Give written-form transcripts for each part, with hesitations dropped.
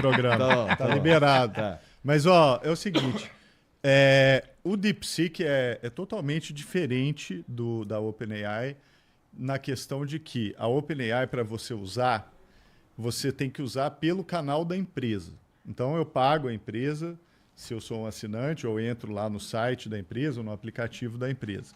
programa. Tá liberado. Tá. Mas, ó, é o seguinte. O DeepSeek é totalmente diferente da OpenAI na questão de que a OpenAI, para você usar, você tem que usar pelo canal da empresa. Então, eu pago a empresa, se eu sou um assinante, ou entro lá no site da empresa ou no aplicativo da empresa.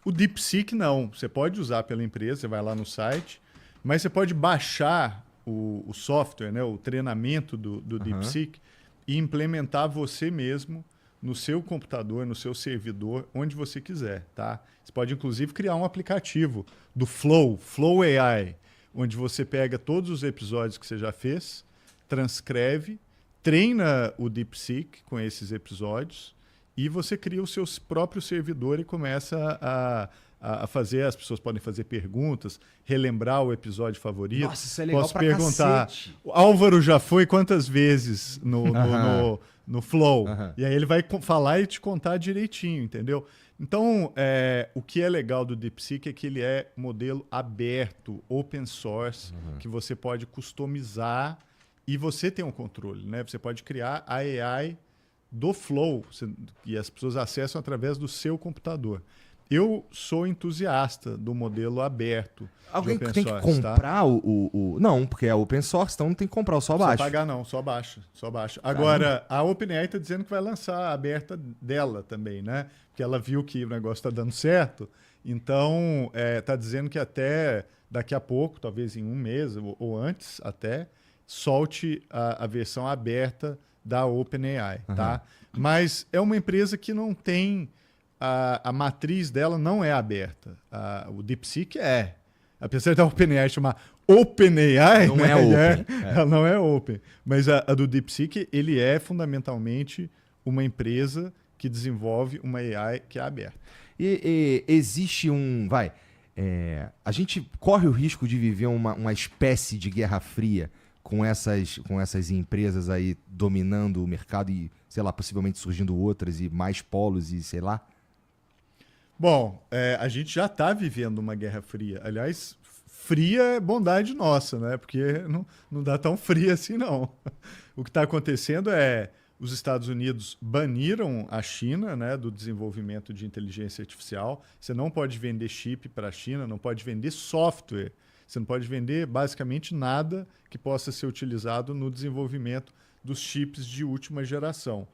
O DeepSeek, não. Você pode usar pela empresa, você vai lá no site, mas você pode baixar o software, né, o treinamento do DeepSeek e implementar você mesmo no seu computador, no seu servidor, onde você quiser, tá? Você pode, inclusive, criar um aplicativo do Flow AI, onde você pega todos os episódios que você já fez, transcreve, treina o DeepSeek com esses episódios e você cria o seu próprio servidor e começa a fazer, as pessoas podem fazer perguntas, relembrar o episódio favorito. Nossa, isso é legal Posso pra perguntar, cacete. o Álvaro já foi quantas vezes no Flow? E aí ele vai falar e te contar direitinho, entendeu? Então, o que é legal do DeepSeek é que ele é modelo aberto, open source, que você pode customizar e você tem um controle, né? Você pode criar a AI do Flow e as pessoas acessam através do seu computador. Eu sou entusiasta do modelo aberto. Alguém de open tem source, que comprar o... Não, porque é open source, então não tem que comprar, só Não baixa. precisa pagar não, só baixa, só baixa. Agora, a OpenAI está dizendo que vai lançar a aberta dela também, né? Porque ela viu que o negócio está dando certo, então está dizendo que até daqui a pouco, talvez em um mês ou antes até, solte a versão aberta da OpenAI, tá? Mas é uma empresa que não tem... A matriz dela não é aberta. O DeepSeek é. Apesar da OpenAI chamar OpenAI, Não né? é open. Ela não é open. Mas a do DeepSeek, ele é fundamentalmente uma empresa que desenvolve uma AI que é aberta. E existe a gente corre o risco de viver uma espécie de guerra fria com essas empresas aí dominando o mercado e, sei lá, possivelmente surgindo outras e mais polos e sei lá? Bom, a gente já está vivendo uma guerra fria. Aliás, fria é bondade nossa, né? Porque não dá tão fria assim, não. O que está acontecendo é os Estados Unidos baniram a China, né, do desenvolvimento de inteligência artificial. Você não pode vender chip para a China, não pode vender software. Você não pode vender basicamente nada que possa ser utilizado no desenvolvimento dos chips de última geração.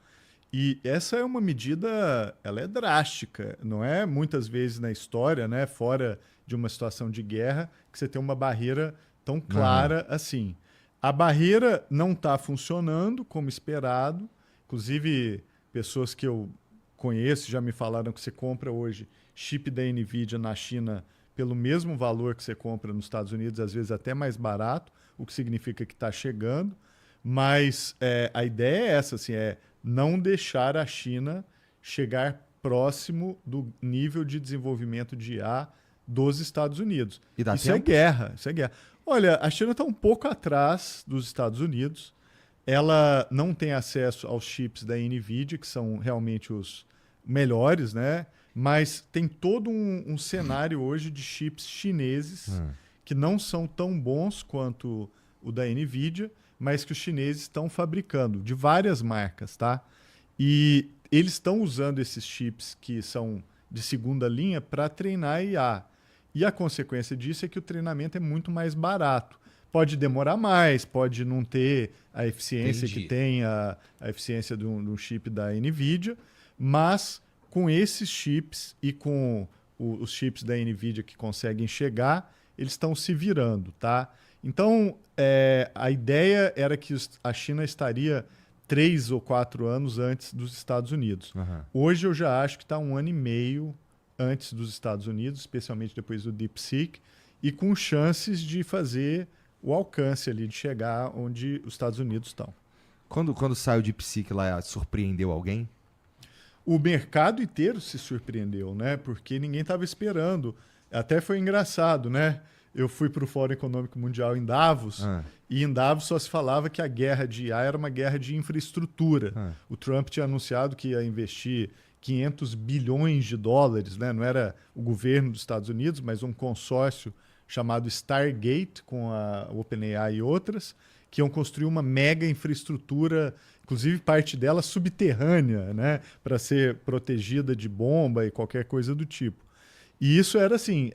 E essa é uma medida, ela é drástica, não é muitas vezes na história, né, fora de uma situação de guerra, que você tem uma barreira tão clara assim. A barreira não está funcionando como esperado, inclusive pessoas que eu conheço já me falaram que você compra hoje chip da NVIDIA na China pelo mesmo valor que você compra nos Estados Unidos, às vezes até mais barato, o que significa que está chegando, mas a ideia é essa, assim, não deixar a China chegar próximo do nível de desenvolvimento de IA dos Estados Unidos. E dá Isso é tempo? guerra, isso é guerra. Olha, a China está um pouco atrás dos Estados Unidos. Ela não tem acesso aos chips da NVIDIA, que são realmente os melhores, né? Mas tem todo um cenário hoje de chips chineses que não são tão bons quanto o da NVIDIA, mas que os chineses estão fabricando, de várias marcas, tá? E eles estão usando esses chips que são de segunda linha para treinar IA. E a consequência disso é que o treinamento é muito mais barato. Pode demorar mais, pode não ter a eficiência que tem a eficiência de um chip da NVIDIA, mas com esses chips e com os chips da NVIDIA que conseguem chegar, eles estão se virando, tá? Então, a ideia era que a China estaria 3 ou 4 anos antes dos Estados Unidos. Hoje eu já acho que está 1 ano e meio antes dos Estados Unidos, especialmente depois do DeepSeek, e com chances de fazer o alcance ali, de chegar onde os Estados Unidos estão. Quando sai o DeepSeek lá, surpreendeu alguém? O mercado inteiro se surpreendeu, né? Porque ninguém estava esperando. Até foi engraçado, né? Eu fui para o Fórum Econômico Mundial em Davos, e em Davos só se falava que a guerra de IA era uma guerra de infraestrutura. O Trump tinha anunciado que ia investir 500 bilhões de dólares, né? Não era o governo dos Estados Unidos, mas um consórcio chamado Stargate, com a OpenAI e outras, que iam construir uma mega infraestrutura, inclusive parte dela subterrânea, né, para ser protegida de bomba e qualquer coisa do tipo. E isso era assim,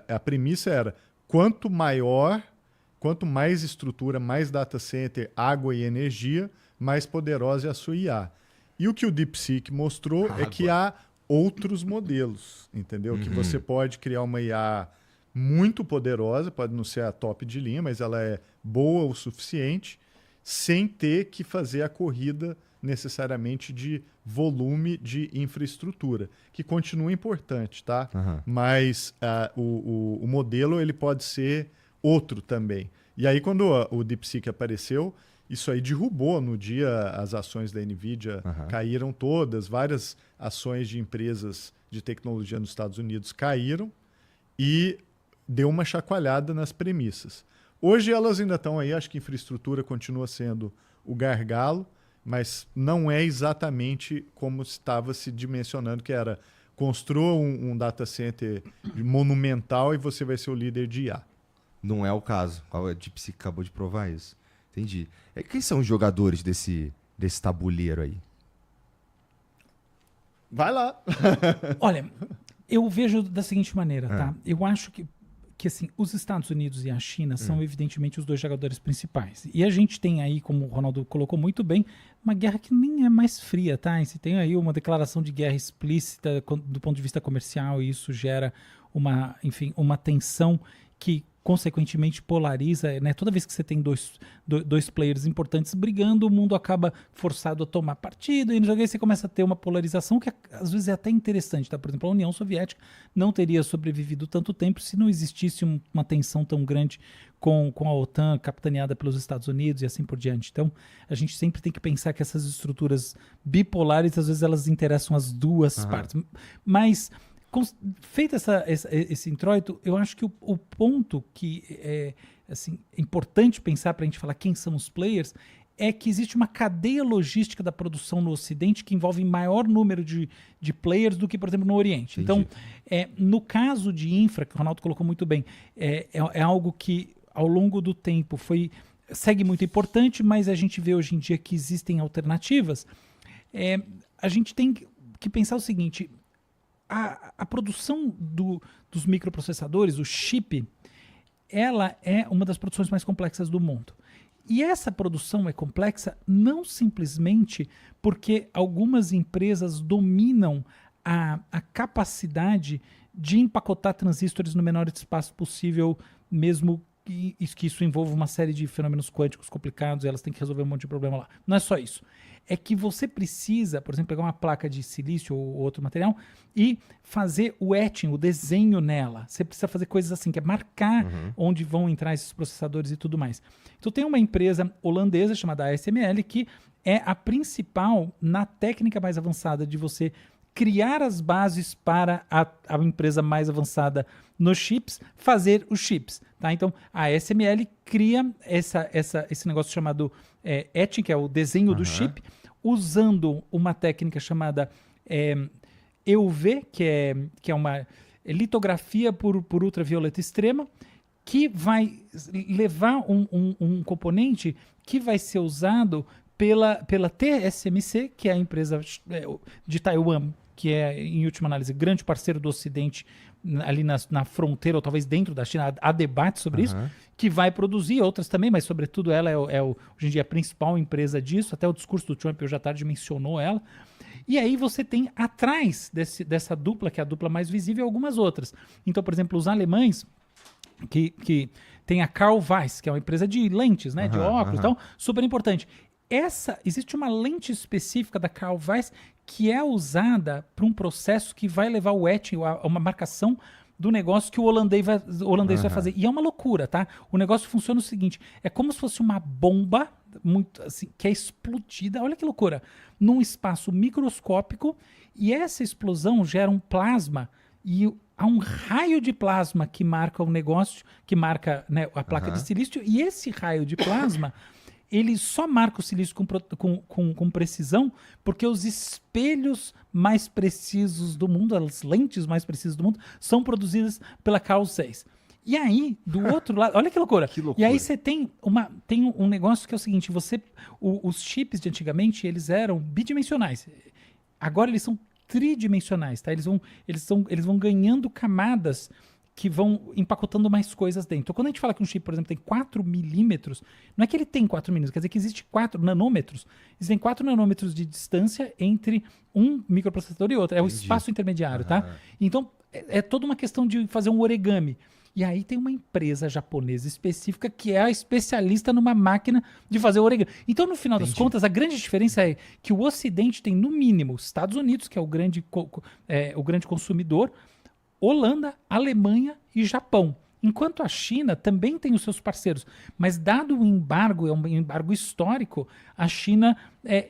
a premissa era quanto mais estrutura, mais data center, água e energia, mais poderosa é a sua IA. E o que o DeepSeek mostrou é que há outros modelos, entendeu? Que você pode criar uma IA muito poderosa, pode não ser a top de linha, mas ela é boa o suficiente, sem ter que fazer a corrida necessariamente de volume de infraestrutura, que continua importante, tá? Mas o modelo ele pode ser outro também. E aí quando o DeepSeek apareceu, isso aí derrubou no dia, as ações da NVIDIA caíram todas, várias ações de empresas de tecnologia nos Estados Unidos caíram e deu uma chacoalhada nas premissas. Hoje elas ainda estão aí, acho que infraestrutura continua sendo o gargalo, mas não é exatamente como estava se dimensionando, que era construa um data center monumental e você vai ser o líder de IA. Não é o caso. A DeepSeek acabou de provar isso. Entendi. Quem são os jogadores desse tabuleiro aí? Vai lá. Olha, eu vejo da seguinte maneira, tá? Eu acho que assim, os Estados Unidos e a China são evidentemente os dois jogadores principais. E a gente tem aí, como o Ronaldo colocou muito bem, uma guerra que nem é mais fria, tá? E se tem aí uma declaração de guerra explícita do ponto de vista comercial, e isso gera uma tensão que consequentemente polariza, né? Toda vez que você tem dois players importantes brigando, o mundo acaba forçado a tomar partido, e no jogo aí você começa a ter uma polarização que às vezes é até interessante, tá? Por exemplo, a União Soviética não teria sobrevivido tanto tempo se não existisse uma tensão tão grande com a OTAN, capitaneada pelos Estados Unidos e assim por diante. Então, a gente sempre tem que pensar que essas estruturas bipolares, às vezes elas interessam as duas partes. Mas feito esse introito, eu acho que o ponto que é assim, importante pensar para a gente falar quem são os players é que existe uma cadeia logística da produção no Ocidente que envolve maior número de players do que, por exemplo, no Oriente. Entendi. Então, no caso de infra, que o Ronaldo colocou muito bem, é algo que ao longo do tempo segue muito importante, mas a gente vê hoje em dia que existem alternativas. A gente tem que pensar o seguinte: a produção dos microprocessadores, o chip, ela é uma das produções mais complexas do mundo. E essa produção é complexa não simplesmente porque algumas empresas dominam a capacidade de empacotar transistores no menor espaço possível, mesmo que isso envolva uma série de fenômenos quânticos complicados e elas têm que resolver um monte de problema lá. Não é só isso. É que você precisa, por exemplo, pegar uma placa de silício ou outro material e fazer o etching, o desenho nela. Você precisa fazer coisas assim, que é marcar onde vão entrar esses processadores e tudo mais. Então tem uma empresa holandesa chamada ASML que é a principal na técnica mais avançada de você criar as bases para a empresa mais avançada nos chips, fazer os chips. Tá? Então, a ASML cria esse negócio chamado etching, que é o desenho do chip, usando uma técnica chamada EUV, que é uma litografia por ultravioleta extrema, que vai levar um componente que vai ser usado pela TSMC, que é a empresa de Taiwan, que é, em última análise, grande parceiro do Ocidente, ali na fronteira, ou talvez dentro da China, há debate sobre isso, que vai produzir, outras também, mas sobretudo ela hoje em dia a principal empresa disso, até o discurso do Trump hoje à tarde mencionou ela. E aí você tem atrás dessa dupla, que é a dupla mais visível, algumas outras. Então, por exemplo, os alemães, que tem a Carl Zeiss, que é uma empresa de lentes, né, de óculos e tal, super importante. Existe uma lente específica da Carl Zeiss que é usada para um processo que vai levar o etching, uma marcação do negócio que o holandês vai fazer. E é uma loucura, tá? O negócio funciona o seguinte, é como se fosse uma bomba muito, assim, que é explodida, olha que loucura, num espaço microscópico, e essa explosão gera um plasma, e há um raio de plasma que marca o negócio, que marca, né, a placa de silício, e esse raio de plasma ele só marca o silício com precisão porque os espelhos mais precisos do mundo, as lentes mais precisas do mundo, são produzidas pela Carl Zeiss. E aí, do outro lado, olha que loucura. Que loucura. E aí você tem um negócio que é o seguinte, os chips de antigamente, eles eram bidimensionais. Agora eles são tridimensionais, tá? Eles vão ganhando camadas que vão empacotando mais coisas dentro. Então, quando a gente fala que um chip, por exemplo, tem 4 milímetros, não é que ele tem 4 milímetros, quer dizer que existe 4 nanômetros. Existem 4 nanômetros de distância entre um microprocessador e outro. É o espaço intermediário, tá? Então, é toda uma questão de fazer um origami. E aí tem uma empresa japonesa específica que é a especialista numa máquina de fazer o origami. Então, no final das contas, a grande diferença é que o Ocidente tem, no mínimo, Estados Unidos, que é o grande consumidor, Holanda, Alemanha e Japão. Enquanto a China também tem os seus parceiros. Mas dado o embargo, é um embargo histórico, a China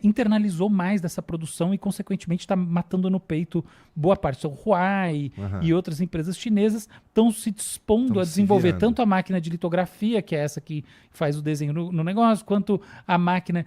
internalizou mais dessa produção e, consequentemente, está matando no peito boa parte. Então, Huawei e outras empresas chinesas estão se dispondo a desenvolver tanto a máquina de litografia, que é essa que faz o desenho no negócio, quanto a máquina